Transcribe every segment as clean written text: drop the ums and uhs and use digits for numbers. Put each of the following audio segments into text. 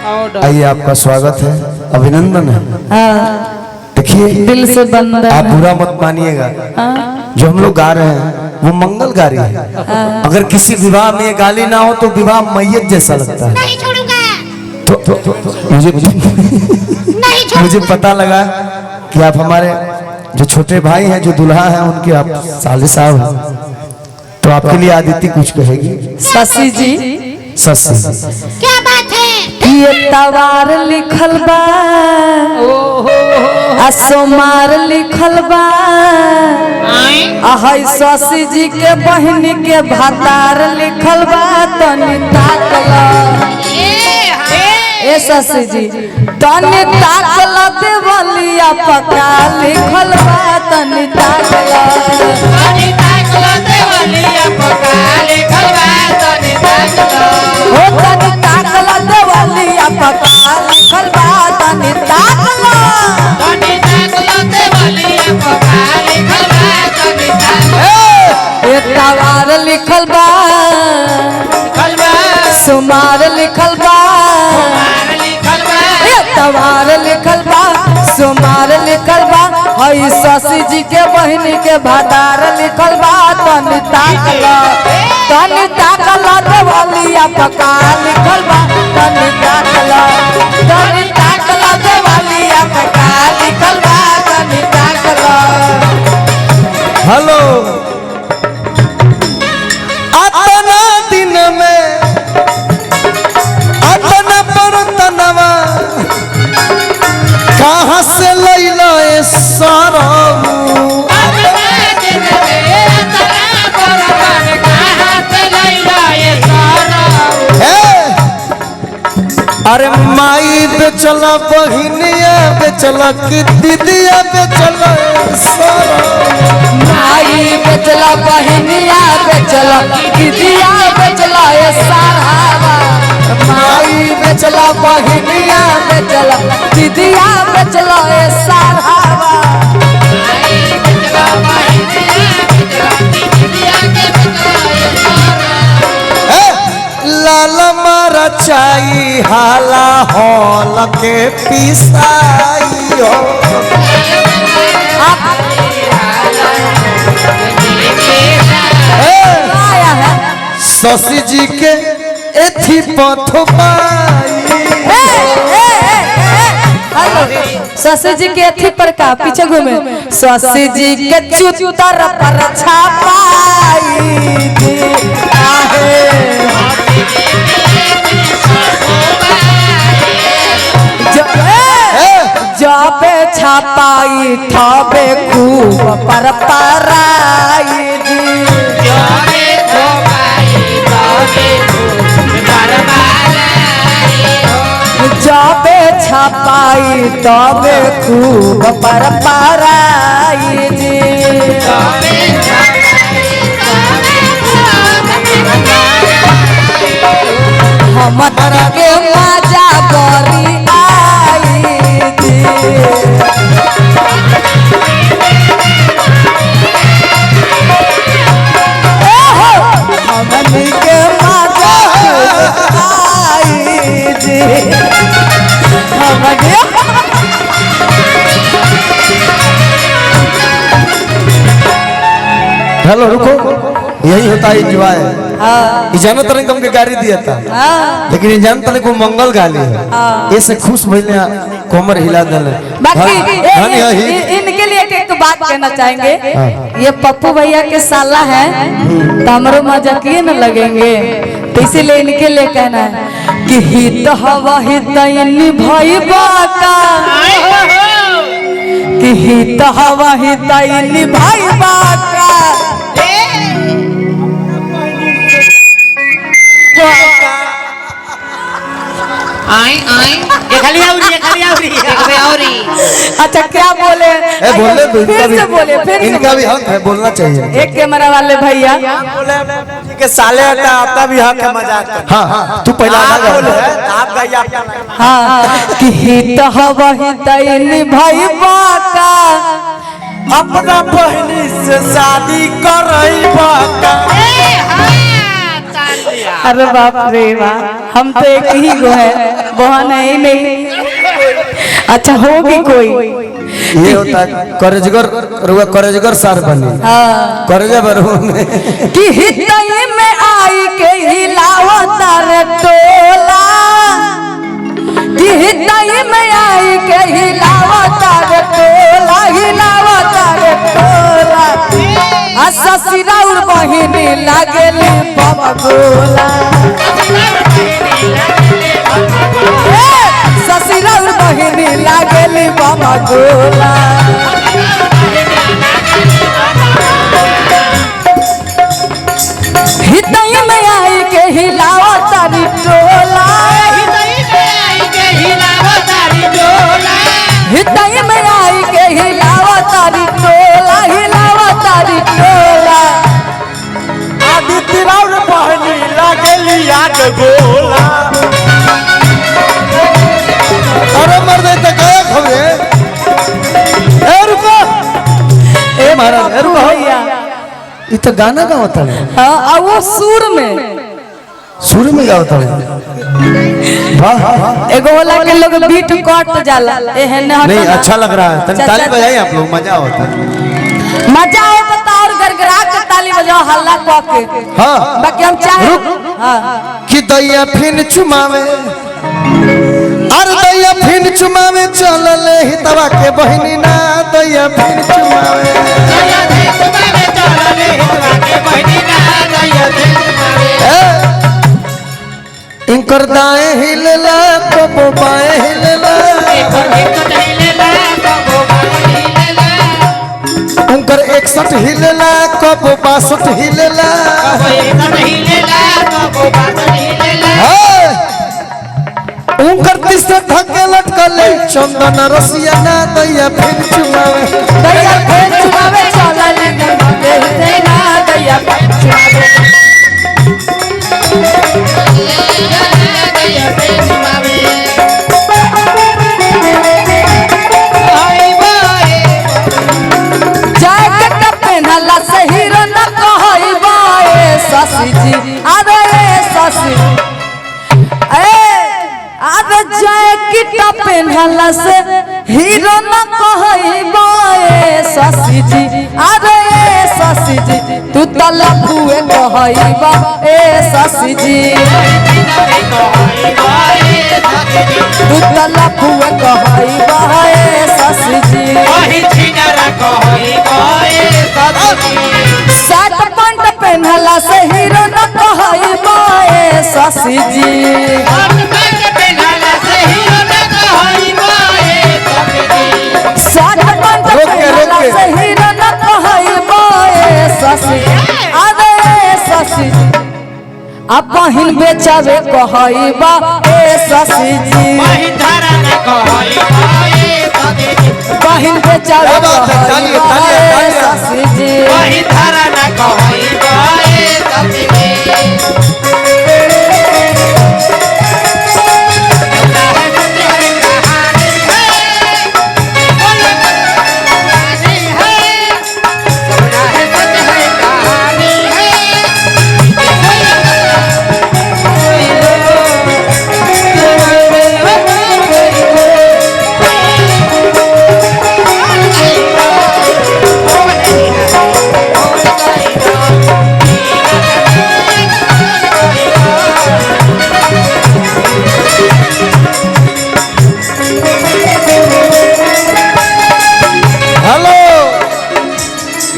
आइए, आपका स्वागत है, अभिनंदन है। देखिए, दिल से बंदा आप बुरा मत मानिएगा, जो हम लोग गा रहे हैं वो मंगल गारी है। अगर किसी विवाह में ये गाली ना हो तो विवाह मैयत जैसा लगता है। नहीं छोड़ूंगा। मुझे पता लगा कि आप हमारे जो छोटे भाई हैं, जो दुल्हा हैं, उनके आप साले साहब हैं, तो आपके लिए आदित्य कुछ कहेगी। शशि जी, शशि क्या बात है? ये तवार लिखल बा, सोमार लिखल बा, शशि जी के बहन के भातार लिखल बा, तनी ताकला ए शशि जी, तनी ताकला देवलिया पका लिखल बा, तनी ताकला देवलिया पका लिखल बा, तनी ताकला। हो तनी ताकला देवलिया पका लिखल बा, तनी ताकला देवलिया पका लिखल बा, तनी ताकला। एक तवार लिखल बा, सुमार लिखल बा, तवार लिखल बा, सुमार लिखल बा, हई शशि जी के बहन के भातार लिखल बा, तनी ताकला देवलिया पका लिखल बा, तनी ताकला देवलिया पका लिखल बा, तनी ताकला। हेलो, अपना दिन में अपना बर्तनवा कहाँ से लैला सारा अरे माई बेचला, बहिनिया बेचला, कि दीदिया बेचला सारा। माई बेचला, बहनिया बेचला, दीदिया बेचला, ये सारा। माई बेचला, बहनिया बेचला, दीदिया बेचला, ये सारा। लाल मारा चाई हाला हॉल के पिसाई हो। शशि जी के एथी पथबाई। शशि जी के एथी पर का पीछे घूमे, शशि जी के चुतर पर छापाई जाबे छापाई थाबे खूब पर पराई जाबे छापाई तबे खूब पर पराई जी। हमर के मजा गरी आई जी। हमर के मजा आई जी। हेलो, रुको, यही होता है एंजॉय। जानो तने कम के गाड़ी दिया था, लेकिन जान तने को मंगल गाली है, ऐसे खुश भइले कोमर हिला देले। बाकी इनके लिए एक बात कहना चाहेंगे, ये पप्पू भैया के साला है तो हमरो मजाकिए न लगेंगे, तो इसीलिए इनके लिए कहना है कि हित हवा हित भाई बाका, कि हित हवा हित भाई बाका। अच्छा क्या बोले? बोले फिर से बोले, फिर से इनका भी हक है, बोलना चाहिए। एक कैमरा वाले भैया के साले आपका भी हक है मजाक। हाँ, तू पहला आप गाइए। हाँ, कि हित हवा हित भाई बाका, अपना बहनी से शादी करई बाका। अरे बाप रे वाह, हम तो एक ही गो है, बहन है ही नहीं। अच्छा होगी कोई। ये होता है करेजगर रुआ करेजगर सार बनी। हाँ करेजा बरू में कि हितई में आई के हिलावता रे टोला, कि हितई में आई के हिलावता रे टोला, हिलावता रे टोला। आ ससुराउर बहिनी लागेली बमगोला, ससुराउर बहिनी लागेली बमगोला। हितई में आई के हिलावता रे टोला, हितई में आई के हिलावता रे टोला, हिलावता रे टोला। आदित्य राव बहनी लागेली याद गोला। अरे मर दे तो गया खबरे। ए रुको, ए महाराज ए रुको भैया। ये तो गाना का होता है। हाँ और वो सुर में, सुर में गाता है। वाह एगो होला के लोग बीट कट जाला, एहन नहीं अच्छा लग रहा है। तन ताली बजाइए आप लोग, मजा होता है। मजा होता तो और गरगरा के ताली बजाओ हल्ला कह के। हाँ बाकी हम चाहे हाँ कि दैया फिन चुमावे, अरे दैया फिन चुमावे चलल हितवा के बहिनी ना, दैया फिन चुमावे। इनकर दाएं हिलला कबो बाएं हिलला, उनकर 61 हिलला कबो 62 हिलला। उनकर तीसरा धक्के लटकले चंदन रसिया ना, दैया फिर चुमावे, दैया फिर चुमावे चलल देते ना, दैया फिर चुमावे। जैकेट पहनला से हीरो न कहइबा ए शशि जी, अरे ए शशि अरे जैकेट पहनला से हीरो न कहइबा ए शशि जी, अरे ए शशि जी तू त लखुए कहइबा ए शशि जी, तू त लखुए कहइबा ए शशि जी। शर्ट पैंट पहनला से हीरो न कहइबा ए शशि जी, शर्ट पैंट पहनला से हीरो न कहइबा ए शशि, अरे ए शशि अब बहिन बेचावे कहइबा ए शशि जी, बहिन बेचावे कहइबा ए शशि जी।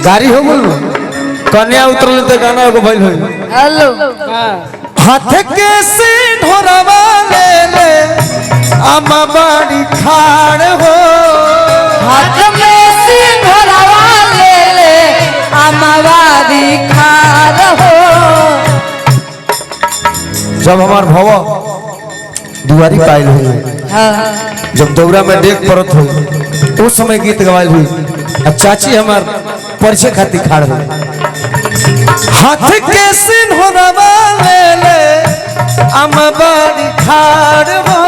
गाड़ी हो गल कन्या उतरल तो गाना एगो भइल होई। हेलो हाथ के सिंढोरवा ले ले आमा बाड़ी खाड़ हो, हाथ में सिंघोरवा ले ले अमवारी खार हो। जब हमार भव दुआरी पाइल हुई, जब दौरा में देख परत हुई, उस समय गीत गवाइल हुई। चाची हमार परिचय खातिर खाड़ हुई। हाथ के सिंढोरवा ले ले आमा बाड़ी खाड़ हो,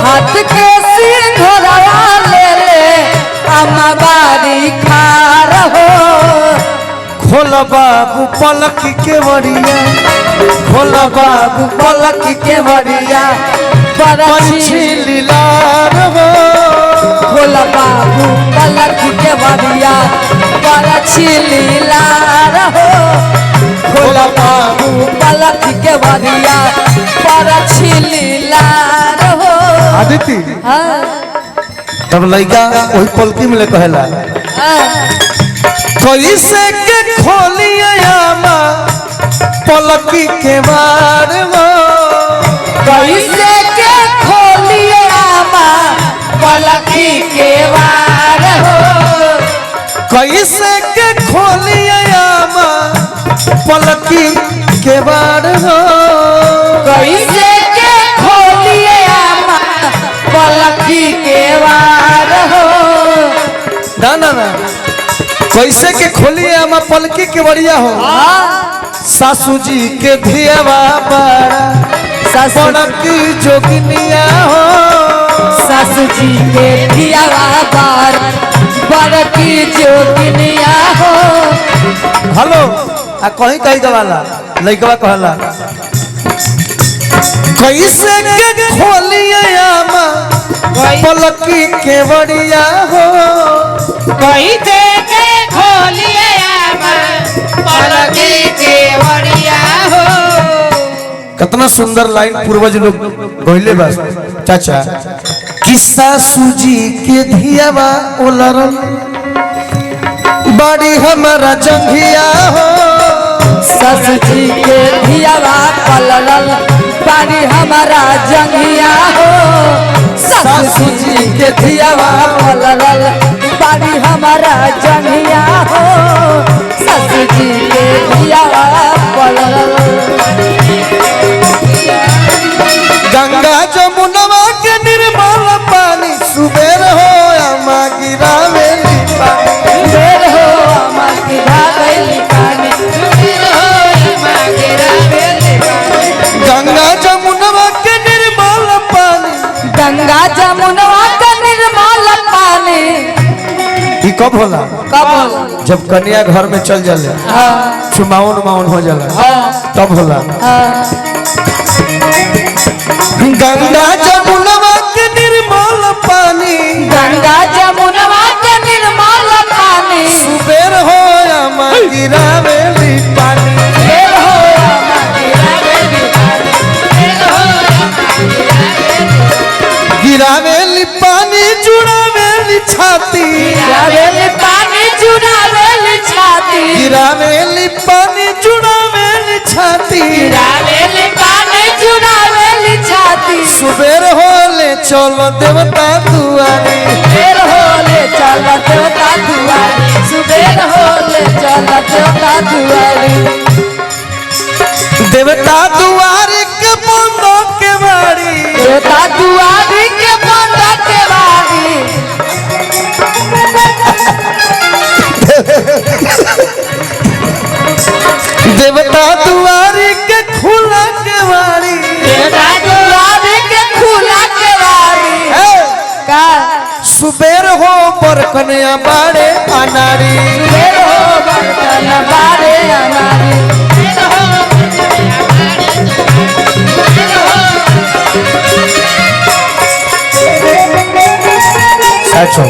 हाथ के सिंघोरवा ले ले अमवारी खार हो। खोल बाबू पलक के बड़िया, भोला बाबू पलक के बरिया परछी लीलार हो भोला बाबू पलक के बरिया परछी लीलार हो भोला बाबू पलक के बरिया परछी लीलार हो। आदिति हाँ, तब लड़का वही पलकी में ले कहेला हाँ। कैसे के खोलिया पलकी के बार हो कैसे के खोलिए आमा पलकी के बार हो कैसे के खोलिया पलकी के बार हो कैसे के खोलिए आमा पलकी के बार हो। ना ना ना कैसे के खोलिए आमा पलकी के बड़िया हो सासू जी के धियावा बड़ा पलकी जोगिनिया हो सासू जी के धियावा बार बड़की जोगिनिया हो। हेलो आ कहीं कहीं गवाला लइकवा कहला कैसे के खोलिया आमा पलकी के बड़िया हो कैसे के खोलिए आमा पलकी के बरिया हो। कितना सुंदर लाइन पूर्वज लोग कहले बस चाचा किस्सा सूजी के धियावा ओलरन बड़ी हमारा जंघिया हो सासू जी के धियावा पलल बाड़ी हमारा जंगिया हो सासू जी के धियावा पलल बाड़ी हमारा जंगिया हो सासू जी के धियावा पलल। गंगा जमुनवा के निर्मल पानी सुबेर हो अमा गिरावे बेर हो अमा गिरावे पानी गंगा जमुनवा के निर्मल पानी गंगा जमुनवा का निर्मल पानी। ये कब होला कब होला? जब कन्या घर में चल जाले हाँ, चुमावन माउन हो जाला हाँ, तब होला हाँ। गंगा जमुनवा के निर्मल पानी गंगा जमुनवा के निर्मल पानी सुबेर हो अमा गिरावे पानी बेर हो अमा गिरावे गिरावे पानी जुड़ावे छाती गिरावे पानी जुड़ावे छाती गिरावे पानी जुड़ावे छाती गिरावे पानी जुड़ावे छाती सुबेर होले चलो देवता दुआरे बेर होले चल देवता दुआरी सुबेर होले चल देवता दुआरी देवता दुआरे के बंदो के बाड़ी देवता दुआरी के बंद के बारी देवता दुआरे के खुला के बाड़ी देवता दुआरी के खुला के बारी का सुबेर हो पर कन्या बाड़े अनारी बेर हो बर्तन बारे हमारी अच्छा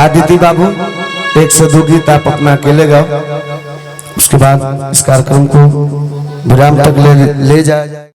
आदिति बाबू 102 गीत आप अपना अकेले गाओ उसके बाद इस कार्यक्रम को विराम तक ले जाया जाए।